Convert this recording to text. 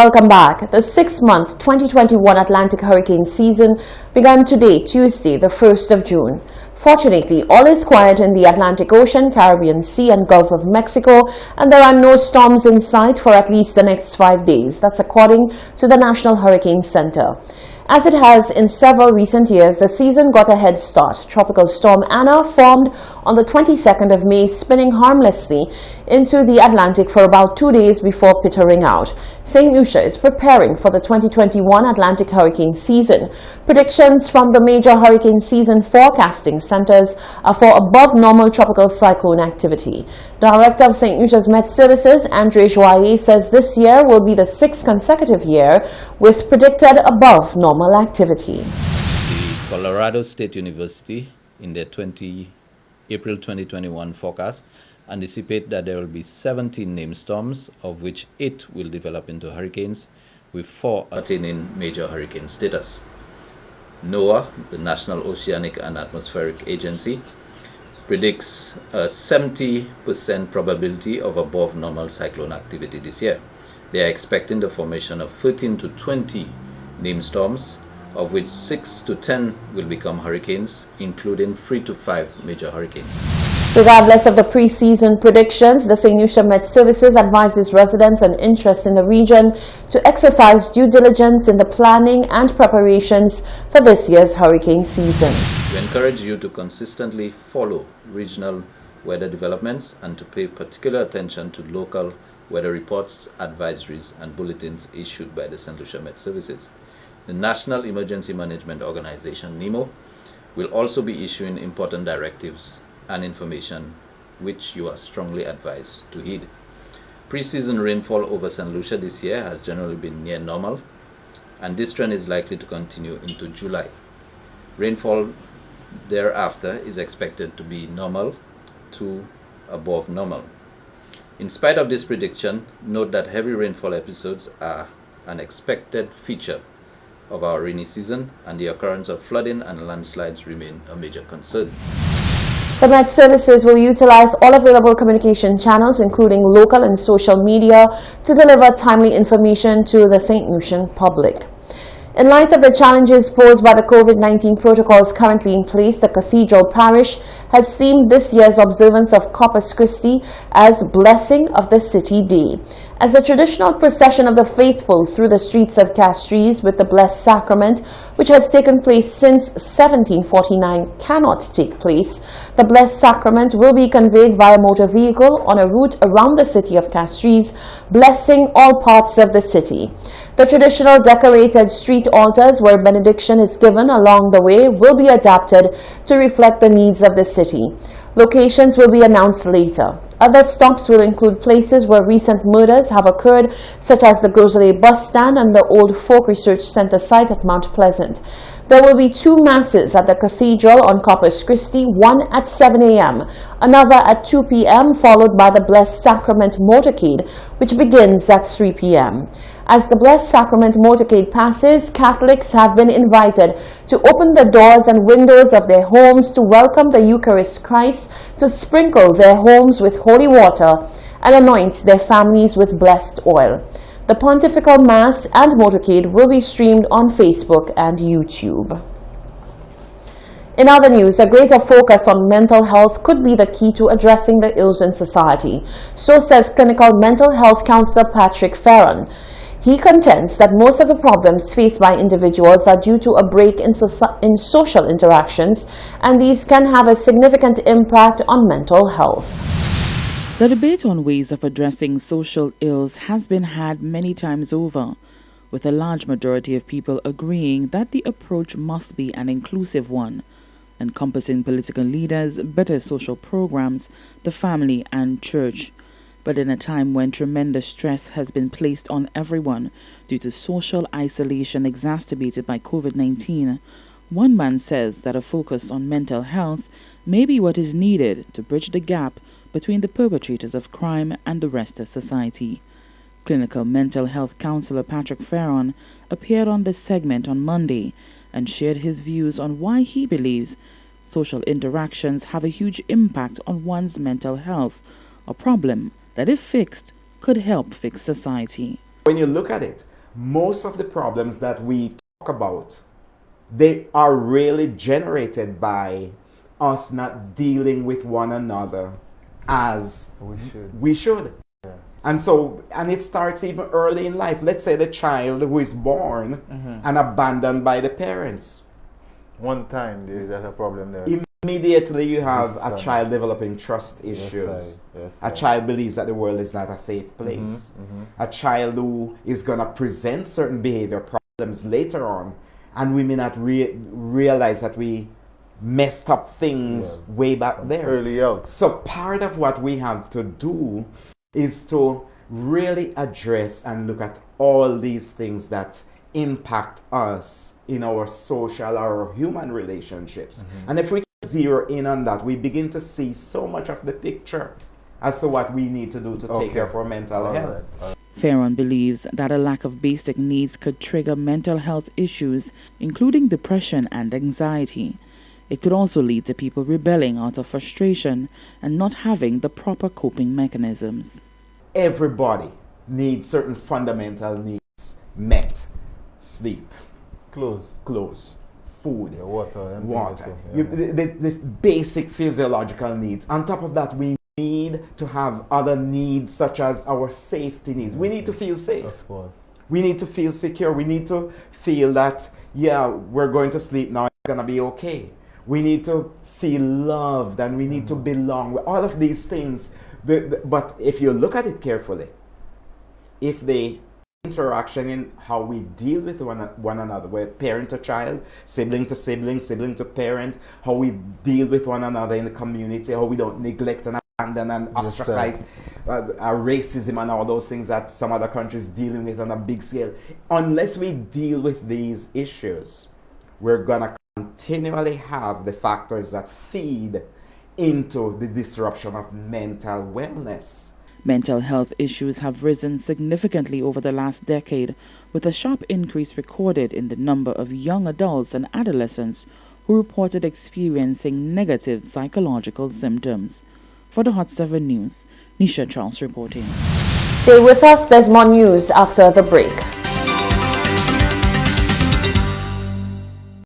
Welcome back. The 6-month 2021 Atlantic hurricane season began today, Tuesday, the 1st of June. Fortunately, all is quiet in the Atlantic Ocean, Caribbean Sea and Gulf of Mexico, and there are no storms in sight for at least the next 5 days. That's according to the National Hurricane Center. As it has in several recent years, the season got a head start. Tropical Storm Anna formed on the 22nd of May, spinning harmlessly into the Atlantic for about 2 days before petering out. St. Lucia is preparing for the 2021 Atlantic hurricane season. Predictions from the major hurricane season forecasting centers are for above normal tropical cyclone activity. Director of St. Lucia's Met Services, Andre Joyer, says this year will be the 6th consecutive year with predicted above normal activity. The Colorado State University, in their April 2021 forecast, anticipate that there will be 17 named storms, of which 8 will develop into hurricanes, with 4 attaining major hurricane status. NOAA, the National Oceanic and Atmospheric Agency, predicts a 70% probability of above normal cyclone activity this year. They are expecting the formation of 13 to 20 named storms, of which 6 to 10 will become hurricanes, including 3 to 5 major hurricanes. Regardless of the pre-season predictions, the St. Lucia Met Services advises residents and interests in the region to exercise due diligence in the planning and preparations for this year's hurricane season. We encourage you to consistently follow regional weather developments and to pay particular attention to local weather reports, advisories, and bulletins issued by the St. Lucia Met Services. The National Emergency Management Organization, NEMO, will also be issuing important directives and information which you are strongly advised to heed. Pre-season rainfall over St. Lucia this year has generally been near normal, and this trend is likely to continue into July. Rainfall thereafter is expected to be normal to above normal. In spite of this prediction, note that heavy rainfall episodes are an expected feature of our rainy season, and the occurrence of flooding and landslides remain a major concern. The Met Services will utilize all available communication channels, including local and social media, to deliver timely information to the St. Lucian public. In light of the challenges posed by the COVID-19 protocols currently in place, the Cathedral Parish has themed this year's observance of Corpus Christi as Blessing of the City Day. As a traditional procession of the faithful through the streets of Castries with the Blessed Sacrament, which has taken place since 1749, cannot take place, the Blessed Sacrament will be conveyed via motor vehicle on a route around the city of Castries, blessing all parts of the city. The traditional decorated street altars where benediction is given along the way will be adapted to reflect the needs of the city. Locations will be announced later. Other stops will include places where recent murders have occurred, such as the Grosley bus stand and the old Folk Research Center site at Mount Pleasant. There will be 2 masses at the Cathedral on Corpus Christi, one at 7 a.m., another at 2 p.m., followed by the Blessed Sacrament Motorcade, which begins at 3 p.m. As the Blessed Sacrament Motorcade passes, Catholics have been invited to open the doors and windows of their homes to welcome the Eucharist Christ, to sprinkle their homes with holy water, and anoint their families with blessed oil. The Pontifical Mass and Motorcade will be streamed on Facebook and YouTube. In other news, a greater focus on mental health could be the key to addressing the ills in society. So says clinical mental health counselor Patrick Ferron. He contends that most of the problems faced by individuals are due to a break in social interactions, and these can have a significant impact on mental health. The debate on ways of addressing social ills has been had many times over, with a large majority of people agreeing that the approach must be an inclusive one, encompassing political leaders, better social programs, the family and church. But in a time when tremendous stress has been placed on everyone due to social isolation exacerbated by COVID-19, one man says that a focus on mental health may be what is needed to bridge the gap between the perpetrators of crime and the rest of society. Clinical mental health counselor Patrick Ferron appeared on this segment on Monday and shared his views on why he believes social interactions have a huge impact on one's mental health, a problem that, if fixed, could help fix society. when you look at it, most of the problems that we talk about, they are really generated by us not dealing with one another as we should. Yeah. And it starts even early in life. Let's say the child who is born and abandoned by the parents. One time there's a problem there. Immediately you have Yes, a child developing trust issues. Yes, A child believes that the world is not a safe place. A child who is going to present certain behavior problems later on, and we may not realize that we messed up things way back there. Early out. So part of what we have to do is to really address and look at all these things that impact us in our social or human relationships. And if we zero in on that, we begin to see so much of the picture as to what we need to do to take care of our mental health. Farron believes that a lack of basic needs could trigger mental health issues, including depression and anxiety. It could also lead to people rebelling out of frustration and not having the proper coping mechanisms. Everybody needs certain fundamental needs met. Sleep, clothes, food, water, the basic physiological needs. On top of that, we need to have other needs such as our safety needs. We need to feel safe. Of course. We need to feel secure. We need to feel that, we're going to sleep now, it's going to be okay. We need to feel loved and we need to belong. All of these things. But if you look at it carefully, if the interaction in how we deal with one another, where parent to child, sibling to sibling, sibling to parent, how we deal with one another in the community, how we don't neglect and abandon and ostracize our racism and all those things that some other countries dealing with on a big scale. Unless we deal with these issues, we're gonna continually have the factors that feed into the disruption of mental wellness. Mental health issues have risen significantly over the last decade, with a sharp increase recorded in the number of young adults and adolescents who reported experiencing negative psychological symptoms. For the Hot 7 News, Nisha Charles reporting. Stay with us, there's more news after the break.